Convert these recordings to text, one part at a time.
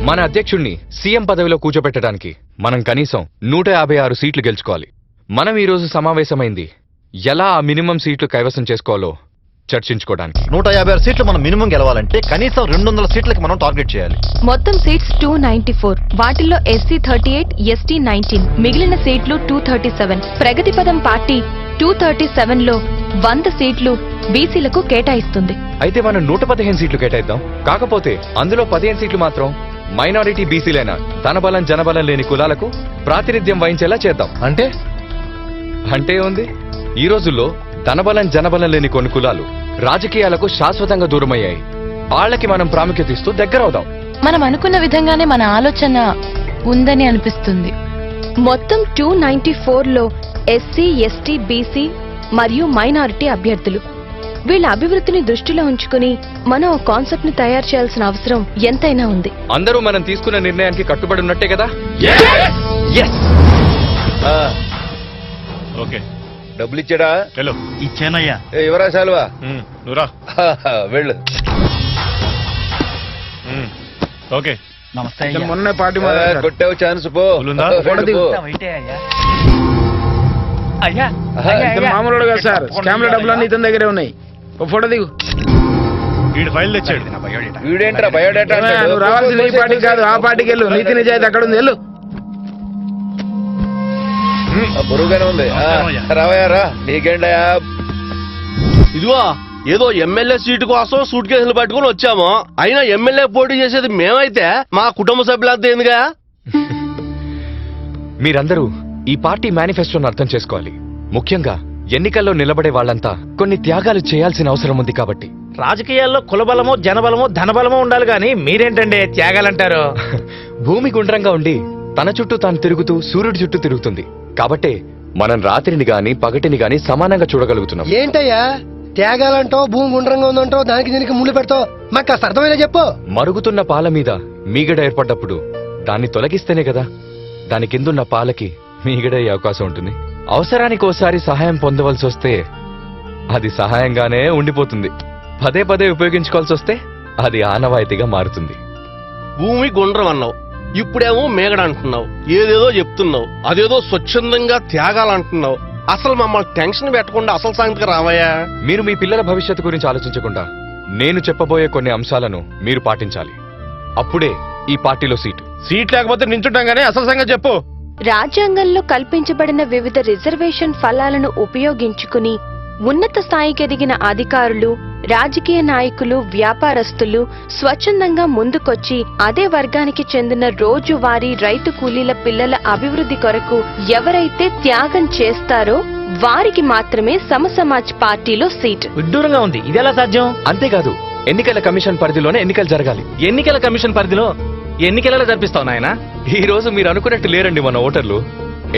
మన అధ్యక్షుణ్ణి సీఎం పదవిలో కూర్చోబెట్టడానికి మనం కనీసం 156 సీట్లు గెలుచుకోవాలి. మనం ఈ రోజు సమావేశమైంది ఎలా ఆ మినిమం సీట్లు కైవసం చేసుకోవాలో చర్చించుకోవడానికి. 156 సీట్లు మనం మినిమం గెలవాలంటే కనీసం 200 సీట్లకి మనం టార్గెట్ చేయాలి. మొత్తం సీట్స్ 294. వాటిల్లో ఎస్సీ 38, ఎస్టీ 19. మిగిలిన సీట్లు 237. ప్రగతి పదం పార్టీ 237లో 100 సీట్లు బీసీలకు కేటాయిస్తుంది. అయితే మనం 115 సీట్లు కేటాయిద్దాం. కాకపోతే అందులో 15 సీట్లు మాత్రం మైనారిటీ బీసీలైన ధనబలం జనబలం లేని కులాలకు ప్రాతినిధ్యం వహించేలా చేద్దాం. అంటే ఉంది, ఈ రోజుల్లో ధనబలం జనబలం లేని కొన్ని కులాలు రాజకీయాలకు శాశ్వతంగా దూరమయ్యాయి. వాళ్ళకి మనం ప్రాముఖ్యత ఇస్తూ దగ్గరవుదాం. మనం అనుకున్న విధంగానే మన ఆలోచన ఉందని అనిపిస్తుంది. మొత్తం 294లో ఎస్సీ, ఎస్టీ, బీసీ మరియు మైనారిటీ అభ్యర్థులు. వీళ్ళ అభివృద్ధిని దృష్టిలో ఉంచుకుని మనం ఒక కాన్సెప్ట్ ని తయారు చేయాల్సిన అవసరం ఎంతైనా ఉంది. అందరూ మనం తీసుకున్న నిర్ణయానికి కట్టుబడి ఉన్నట్టే కదా? ఓకే, డబ్బులు ఇచ్చాడా? ఇచ్చానయ్యా. ఎవరా శాలువా? నువ్వురా. వెళ్ళు. ఓకే, నమస్తే. మొన్న పార్టీ కొట్టావు ఛాన్స్. పో మామూలు కదా సార్, స్కామ్ల డబ్బులన్నీ ఇతని దగ్గరే ఉన్నాయి. ఒక ఫోటో దిగు. వీడు ఫైల్ తెచ్చాడు. వీడేంట్రా బయోడేటా? నువ్వు రావాల్సింది ఈ పార్టీకి కాదు, ఆ పార్టీకి వెళ్ళు. నీతి నిజాయితీ అక్కడ ఉంది, వెళ్ళు. బరువుగానే ఉంది. రావయారా, నీకేంటయా? ఇదిగో ఏదో ఎమ్మెల్యే సీటు కోసం సూట్ కేసులు పట్టుకుని వచ్చాము. అయినా ఎమ్మెల్యే పోటీ చేసేది మేమైతే మా కుటుంబ సభ్యులంతా ఎందుగా? మీరందరూ ఈ పార్టీ మేనిఫెస్టోను అర్థం చేసుకోవాలి. ముఖ్యంగా ఎన్నికల్లో నిలబడే వాళ్ళంతా కొన్ని త్యాగాలు చేయాల్సిన అవసరం ఉంది. కాబట్టి రాజకీయాల్లో కులబలమో జనబలమో ధనబలమో ఉండాలి గాని మీరేంటండి త్యాగాలంటారు? భూమి గుండ్రంగా ఉండి తన చుట్టూ తాను తిరుగుతూ సూర్యుడి చుట్టూ తిరుగుతుంది. కాబట్టే మనం రాత్రిని గాని పగటిని గాని సమానంగా చూడగలుగుతున్నాం. ఏంటయ్యా త్యాగాలంటావు, భూమి గుండ్రంగా ఉందంటావు, దానికి దీనికి ముళ్ళు పెడతావు? మాకు కాస్త అర్థమైనా చెప్పు. మరుగుతున్న పాల మీద మీగడ ఏర్పడ్డప్పుడు దాన్ని తొలగిస్తేనే కదా దాని కిందున్న పాలకి మీగడయ్యే అవకాశం ఉంటుంది. అవసరానికి ఓసారి సహాయం పొందవలసి వస్తే అది సహాయంగానే ఉండిపోతుంది. పదే పదే ఉపయోగించుకోవాల్సి వస్తే అది ఆనవాయితీగా మారుతుంది. భూమి గుండ్రం అన్నావు, ఇప్పుడేమో మేగడ అంటున్నావు. ఏదేదో చెప్తున్నావు, అదేదో స్వచ్ఛందంగా త్యాగాలంటున్నావు. అసలు మమ్మల్ని టెన్షన్ పెట్టకుండా అసలు సంగతికి రావయ్యా. మీరు మీ పిల్లల భవిష్యత్తు గురించి ఆలోచించకుండా నేను చెప్పబోయే కొన్ని అంశాలను మీరు పాటించాలి. అప్పుడే ఈ పార్టీలో సీట్ లేకపోతే నించుంటాం గానీ అసలు సంగతి చెప్పు. రాజ్యాంగంలో కల్పించబడిన వివిధ రిజర్వేషన్ ఫలాలను ఉపయోగించుకుని ఉన్నత స్థాయికి ఎదిగిన అధికారులు, రాజకీయ నాయకులు, వ్యాపారస్తులు స్వచ్ఛందంగా ముందుకొచ్చి అదే వర్గానికి చెందిన రోజువారీ రైతు కూలీల పిల్లల అభివృద్ధి కొరకు ఎవరైతే త్యాగం చేస్తారో వారికి మాత్రమే సమసమాజ్ పార్టీలో సీట్. విడ్డూరంగా ఉంది, ఇదెలా సాధ్యం? అంతేకాదు, ఎన్నికల కమిషన్ పరిధిలోనే ఎన్నికలు జరగాలి. ఎన్నికల కమిషన్ పరిధిలో ఎన్నికలలో జరిపిస్తావు నాయన? ఈ రోజు మీరు అనుకున్నట్టు లేరండి మన ఓటర్లు.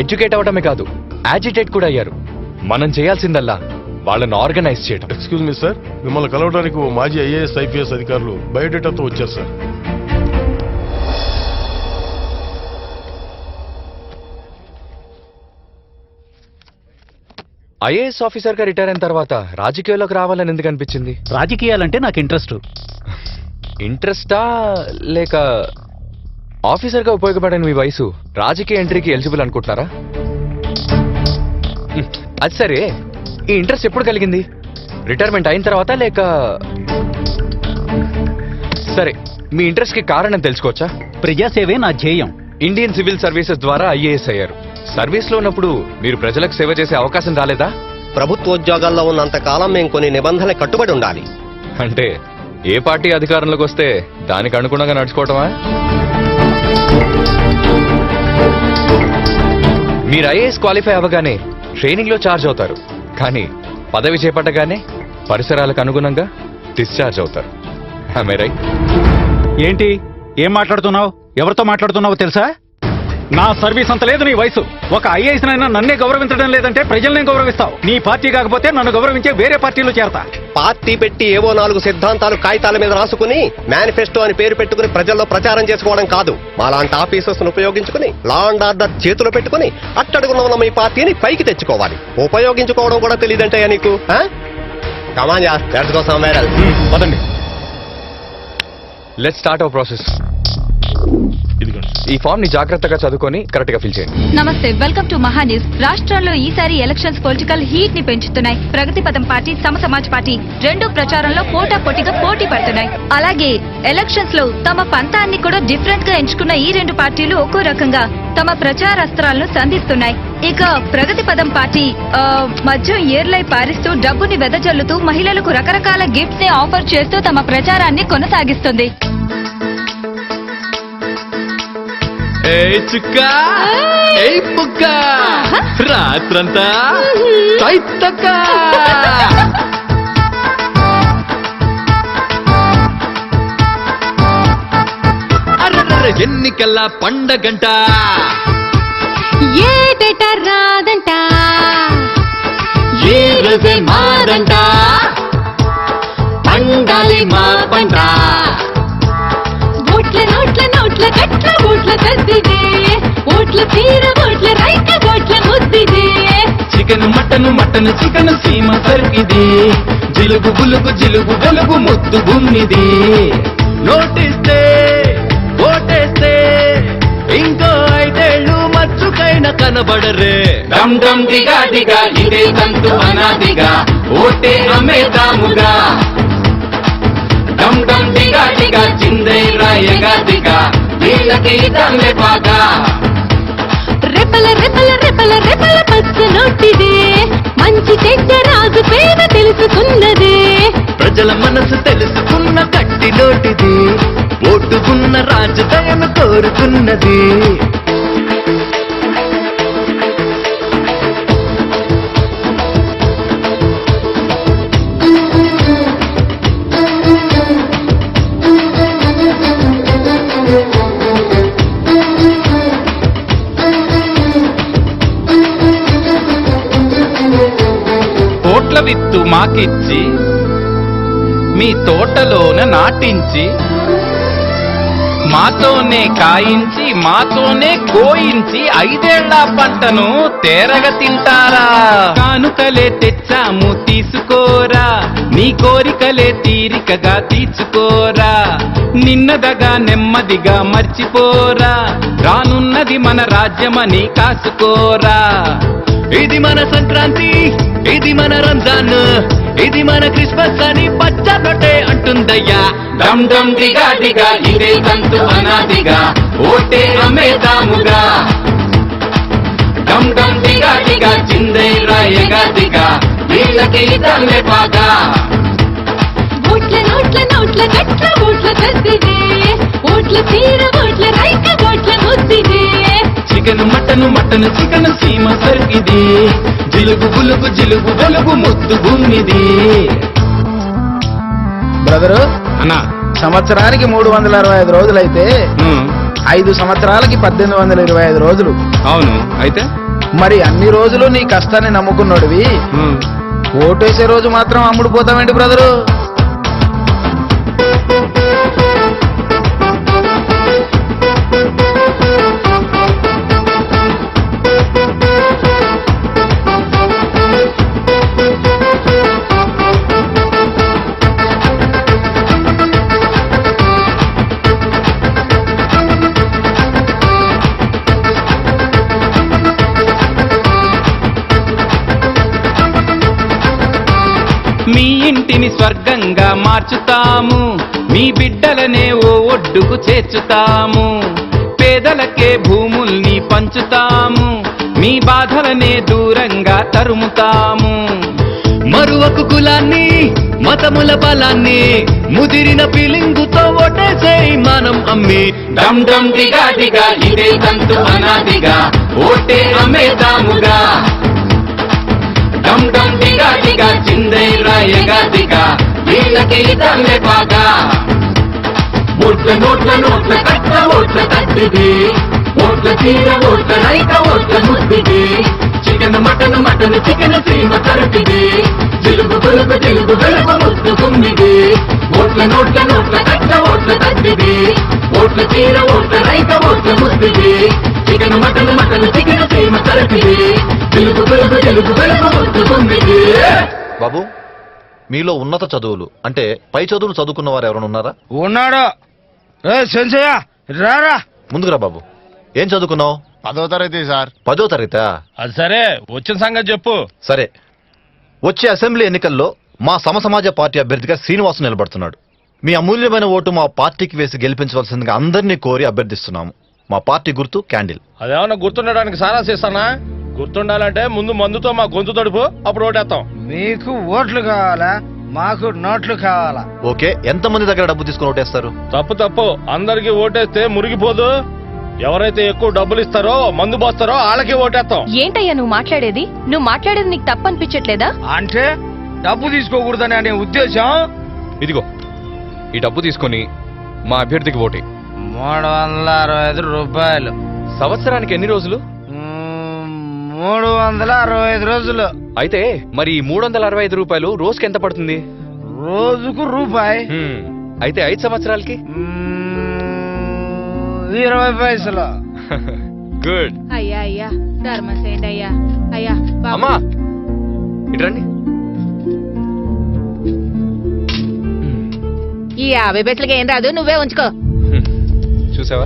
ఎడ్యుకేట్ అవడమే కాదు, యాజిటేట్ కూడా అయ్యారు. మనం చేయాల్సిందల్లా వాళ్ళని ఆర్గనైజ్ చేయడం. ఎక్స్క్యూజ్ మీ సార్, మిమ్మల్ని కలవడానికి ఓ మాజీ ఐఏఎస్ ఐపీఎస్ అధికారులు బయోడేటాతో వచ్చారు సార్. ఐఏఎస్ ఆఫీసర్ గా రిటైర్ అయిన తర్వాత రాజకీయాల్లోకి రావాలని ఎందుకు అనిపించింది? రాజకీయాలంటే నాకు ఇంట్రెస్టా లేక ఆఫీసర్ గా ఉపయోగపడని మీ వయసు రాజకీయ ఎంట్రీకి ఎలిజిబుల్ అనుకుంటున్నారా? అది సరే, ఈ ఇంట్రెస్ట్ ఎప్పుడు కలిగింది? రిటైర్మెంట్ అయిన తర్వాత లేక? సరే, మీ ఇంట్రెస్ట్ కి కారణం తెలుసుకోవచ్చా? ప్రజాసేవే నా ధ్యేయం. ఇండియన్ సివిల్ సర్వీసెస్ ద్వారా ఐఏఎస్ అయ్యారు. సర్వీస్ లో ఉన్నప్పుడు మీరు ప్రజలకు సేవ చేసే అవకాశం రాలేదా? ప్రభుత్వోద్యోగాల్లో ఉన్నంత కాలం మేము కొన్ని నిబంధనలు కట్టుబడి ఉండాలి. అంటే ఏ పార్టీ అధికారంలోకి వస్తే దానికి అనుగుణంగా నడుచుకోవటమా? మీరు ఐఏఎస్ క్వాలిఫై అవ్వగానే ట్రైనింగ్ లో ఛార్జ్ అవుతారు. కానీ పదవి చేపట్టగానే పరిసరాలకు అనుగుణంగా డిశ్చార్జ్ అవుతారు. ఏంటి ఏం మాట్లాడుతున్నావు? ఎవరితో మాట్లాడుతున్నావో తెలుసా? నా సర్వీస్ అంత లేదు నీ వయసు. ఒక ఐఏఎస్ నైనా నన్నే గౌరవించడం లేదంటే ప్రజల్నే గౌరవిస్తావు. నీ పార్టీ కాకపోతే నన్ను గౌరవించే వేరే పార్టీలో చేరతా. పార్టీ పెట్టి ఏవో 4 సిద్ధాంతాలు కాగితాల మీద రాసుకుని మేనిఫెస్టో అని పేరు పెట్టుకుని ప్రజల్లో ప్రచారం చేసుకోవడం కాదు. మాలాంటి ఆఫీసర్స్ ను ఉపయోగించుకుని లా అండ్ ఆర్డర్ చేతిలో పెట్టుకుని అట్టడుగున ఉన్న మీ పార్టీని పైకి తెచ్చుకోవాలి. ఉపయోగించుకోవడం కూడా తెలియదంటే నీకు? Come on yeah, let's go somewhere else. పదండి. Let's start our process. ఇదిగోండి. ఈ ఫామ్ ని జాగ్రత్తగా చదువుకొని కరెక్ట్ గా ఫిల్ చేయండి. నమస్తే, వెల్కమ్ టు మహా న్యూస్. రాష్ట్రాల్లో ఈసారి ఎలక్షన్స్ పొలిటికల్ హీట్ ని పెంచుతున్నాయి. ప్రగతి పదం పార్టీ, సమాజ్ పార్టీ రెండు ప్రచారంలో పోటాపోటీగా పోటీ పడుతున్నాయి. అలాగే ఎలక్షన్స్ లో తమ పంతాన్ని కూడా డిఫరెంట్ గా ఎంచుకున్న ఈ రెండు పార్టీలు ఒక్కో రకంగా తమ ప్రచారాస్త్రాలను సంధిస్తున్నాయి. ఇక ప్రగతి పదం పార్టీ మధ్య ఏర్లై పారిస్తూ డబ్బుని వెదజల్లుతూ మహిళలకు రకరకాల గిఫ్ట్స్ ని ఆఫర్ చేస్తూ తమ ప్రచారాన్ని కొనసాగిస్తుంది. రాత్రంతా ఎన్నికల్లా పండగంట ఏటేట రాదంట, ఈ రోజే మాదంట, పండాలి మా పంట. ఓట్ల నోట్ల నోట్ల కట్ల ఓట్ల తద్దిదే, ఓట్ల తీర ఓట్ల రైక ఓట్ల ముద్దిదే. చికెన్ మటన్ మటన్ చికెన్ సీమ సరికిది, జిలుగు బులుగు జిలుగు వెలుగు ముద్దు గుమ్మిది. నోటిస్తే ఓటేస్తే ఇంకో 5 ఏళ్ళు మచ్చుకైన కనబడరే. డమ్ డమ్ దిగా దిగా ఇదే తంతు అనాదిగా, ఓటే అమ్మేదాముగా. డమ్ డమ్ దిగా దిగా చిందే రాయగా దిగా, వీళ్ళకి తల్లే బాగా. రెపల రెపల రెపల రెపల పచ్చ నోటిదే, మంచి చెడ్డ రాజు పేద తెలుసుకున్నదే. ప్రజల మనసు తెలుసుకున్న కట్టి నోటిది, ఓటుకున్న రాజదయను కోరుకున్నది. ఓట్ల విత్తు మాకిచ్చి మీ తోటలోన నాటించి, మాతోనే కాయించి మాతోనే కోయించి 5 ఏళ్ల పంటను తేరగ తింటారా. కానుకలే తెచ్చాము తీసుకోరా, నీ కోరికలే తీరికగా తీర్చుకోరా. నిన్నదగా నెమ్మదిగా మర్చిపోరా, రానున్నది మన రాజ్యమని కాసుకోరా. ఇది మన సంక్రాంతి, ఇది మన రంజాన్, ఇది మన క్రిస్మస్ అని పచ్చబట్టే అంటుందయ్యా. డమ్ డమ్ దిగా దిగా ఇదే తంతు అనాదిగా, ఓటే అమ్మేదాముగా. డమ్ డమ్ దిగా దిగా చిందే రాయగా దిగా, వీళ్ళకి తల్లే బాగా. ఓట్ల నోట్ల నోట్ల కట్ల ఓట్ల తద్దిదే, ఓట్ల తీర ఓట్ల రైక ఓట్ల ముద్దిదే. చికెన్ మటన్ మటన్ చికెన్ సీమ సరికిది, జిలుగు బులుగు జిలుగు వెలుగు ముద్దు గుమ్మిది. బ్రదరు, అన్నా సంవత్సరానికి 365 రోజులైతే 5 సంవత్సరాలకి 1825 రోజులు. అవును, అయితే మరి అన్ని రోజులు నీ కష్టాన్ని నమ్ముకున్నాడువి, ఓటేసే రోజు మాత్రం అమ్ముడు పోతావేంటి బ్రదరు? మీ ఇంటిని స్వర్గంగా మార్చుతాము, మీ బిడ్డలనే ఓ ఒడ్డుకు చేర్చుతాము. పేదలకే భూముల్ని పంచుతాము, మీ బాధలనే దూరంగా తరుముతాము. మరువకు కులాన్ని మతముల బలాన్ని, ముదిరిన ఫీలింగుతో ఓటేసేయి మనం అమ్మి. డమ్ డమ్ దిగా దిగా ఇదే తంతు అనాదిగా, ఓటే అమ్మేదాముగా. డమ్ డమ్ దిగా దిగా చిందే రాయగా దిగా, వీళ్ళకి తల్లే బాగా. ఓట్ల నోట్ల నోట్ల కట్ట ఓట్ల తద్దిది, ఓట్ల తీర ఓట్ల రైక ఓట్ల ముద్దిది. చికెన్ మటన్ మటన్ చికెన్ సీమ తరపిది, జిలుగు బులుగు జిలుగు వెలుగు ముద్దు గుమ్మిది. ఓట్ల నోట్ల నోట్ల కట్ట ఓట్ల తద్దిది, ఓట్ల తీర ఓట్ల రైక ఓట్ల ముద్దిది. చికెన్ మటన్ మటన్ చికెన్ సీమ తరపిది, జిలుగు బులుగు జిలుగు వెలుగు ముద్దు గుమ్మిది. బాబు, మీలో ఉన్నత చదువులు అంటే పై చదువులు చదువుకున్న వారు ఎవరైనా ఉన్నారా? ఉన్నాడు. సెన్సయ్య, రారా. ముందుకురా బాబు. ఏం చదువుకున్నావు? 10వ తరగతి సార్. 10వ తరగతా? అది సరే, వచ్చిన సంగతి చెప్పు. సరే, వచ్చే అసెంబ్లీ ఎన్నికల్లో మా సమసమాజ పార్టీ అభ్యర్థిగా శ్రీనివాసు నిలబడుతున్నాడు. మీ అమూల్యమైన ఓటు మా పార్టీకి వేసి గెలిపించవలసిందిగా అందరినీ కోరి అభ్యర్థిస్తున్నాము. మా పార్టీ గుర్తు క్యాండిల్. అదేమన్నా గుర్తుండడానికి సారా చేస్తానా? గుర్తుండాలంటే ముందు మందుతో మా గొంతు తడుపు, అప్పుడు ఓటేస్తాం. మీకు ఓట్లు కావాలా, మాకు నోట్లు కావాలా? ఓకే, ఎంతమంది దగ్గర డబ్బు తీసుకుని ఓటేస్తారు? తప్పు అందరికి ఓటేస్తే మురిగిపోదు. ఎవరైతే ఎక్కువ డబ్బులు ఇస్తారో, మందు పోస్తారో వాళ్ళకి ఓటేస్తాం. ఏంటయ్యా నువ్వు మాట్లాడేది? నువ్వు మాట్లాడేది నీకు తప్పు అనిపించట్లేదా? అంటే డబ్బు తీసుకోకూడదని అనే ఉద్దేశం? ఇదిగో ఈ డబ్బు తీసుకొని మా అభ్యర్థికి ఓటే. 365 రూపాయలు. సంవత్సరానికి ఎన్ని రోజులు? 365 రోజులు. అయితే మరి ఈ 365 రూపాయలు రోజుకి ఎంత పడుతుంది? రోజుకు రూపాయి. అయితే 5 సంవత్సరాలకి 20 పైసలు. గుడ్. అయ్యా అయ్యా ధర్మసేండి అయ్యా. అయ్యా అమ్మా ఇటు రండి. ఈ 50 పైసలకి ఏం రాదు, నువ్వే ఉంచుకో. చూసావా?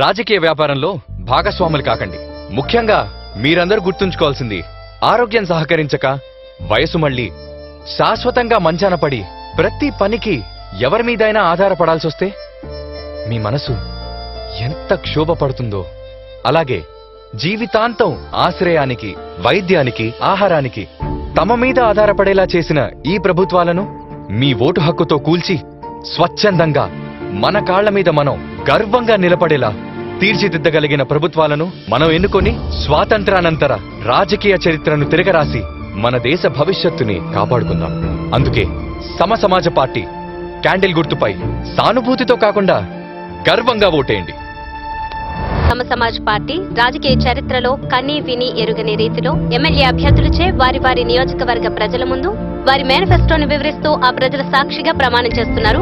రాజకీయ వ్యాపారంలో భాగస్వాములు కాకండి. ముఖ్యంగా మీరందరూ గుర్తుంచుకోవాల్సింది, ఆరోగ్యం సహకరించక వయసు మళ్ళీ శాశ్వతంగా మంచాన పడి ప్రతి పనికి ఎవరి మీదైనా ఆధారపడాల్సి వస్తే మీ మనసు ఎంత క్షోభపడుతుందో, అలాగే జీవితాంతం ఆశ్రయానికి, వైద్యానికి, ఆహారానికి తమ మీద ఆధారపడేలా చేసిన ఈ ప్రభుత్వాలను మీ ఓటు హక్కుతో కూల్చి స్వచ్ఛందంగా మన కాళ్ల మీద మనం గర్వంగా నిలబడేలా తీర్చిదిద్దగలిగిన ప్రభుత్వాలను మనం ఎన్నుకొని స్వాతంత్రానంతర రాజకీయ చరిత్రను తిరగరాసి మన దేశ భవిష్యత్తుని కాపాడుకుందాం. అందుకే సమసమాజ పార్టీ క్యాండిల్ గుర్తుపై సానుభూతితో కాకుండా గర్వంగా ఓటేయండి. సమసమాజ్ పార్టీ రాజకీయ చరిత్రలో కన్నీ విని ఎరుగని రీతిలో ఎమ్మెల్యే అభ్యర్థులచే వారి వారి నియోజకవర్గ ప్రజల ముందు వారి మేనిఫెస్టోను వివరిస్తూ ఆ ప్రజల సాక్షిగా ప్రమాణం చేస్తున్నారు.